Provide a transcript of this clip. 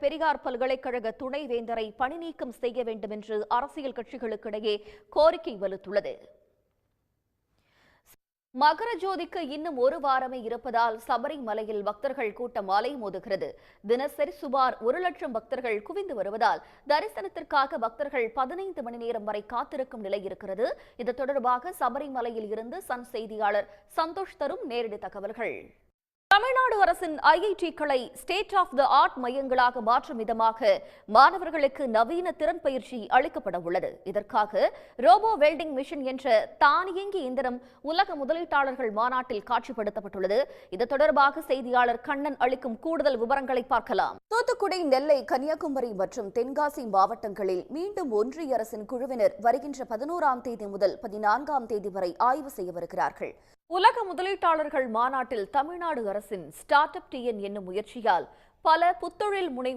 பெரியார் பல்கலைக்கழக துணைவேந்தரை பணிநீக்கம் செய்ய வேண்டும் என்று அரசியல் கட்சிகளுக்கிடையே கோரிக்கை வலுத்துள்ளது. மகர ஜோதிக்கு இன்னும் ஒரு வாரமே இருப்பதால் சபரிமலையில் பக்தர்கள் கூட்டம் அலைமோதுகிறது. தினசரி சுமார் 1 லட்சம் பக்தர்கள் குவிந்து வருவதால் தரிசனத்திற்காக பக்தர்கள் 15 மணி நேரம் வரை காத்திருக்கும் நிலை இருக்கிறது. இது தொடர்பாக சபரிமலையில் இருந்து சன் செய்தியாளர் சந்தோஷ் தரும் நேரடி தகவல்கள். தமிழ்நாடு அரசின் ஐஐடிக்களை ஸ்டேட் ஆஃப் தி ஆர்ட் மையங்களாக மாற்றும் விதமாக மாணவர்களுக்கு நவீன திறன் பயிற்சி அளிக்கப்பட உள்ளது. இதற்காக ரோபோ வெல்டிங் மிஷின் என்ற தானியங்கி இயந்திரம் உலக முதலீட்டாளர்கள் மாநாட்டில் காட்சிப்படுத்தப்பட்டுள்ளது. இது தொடர்பாக செய்தியாளர் கண்ணன் அளிக்கும் கூடுதல் விவரங்களை பார்க்கலாம். தூத்துக்குடி, நெல்லை, கன்னியாகுமரி மற்றும் தென்காசி மாவட்டங்களில் மீண்டும் ஒன்றிய அரசின் குழுவினர் வருகின்ற 11ஆம் தேதி முதல் 14ஆம் தேதி வரை ஆய்வு செய்யவிருக்கிறார்கள். உலக முதலீட்டாளர்கள் மாநாட்டில் தமிழ்நாடு அரசின் ஸ்டார்ட் அப் டிஎன் என்னும் முயற்சியால் பல புத்தொழில் முனைவோர்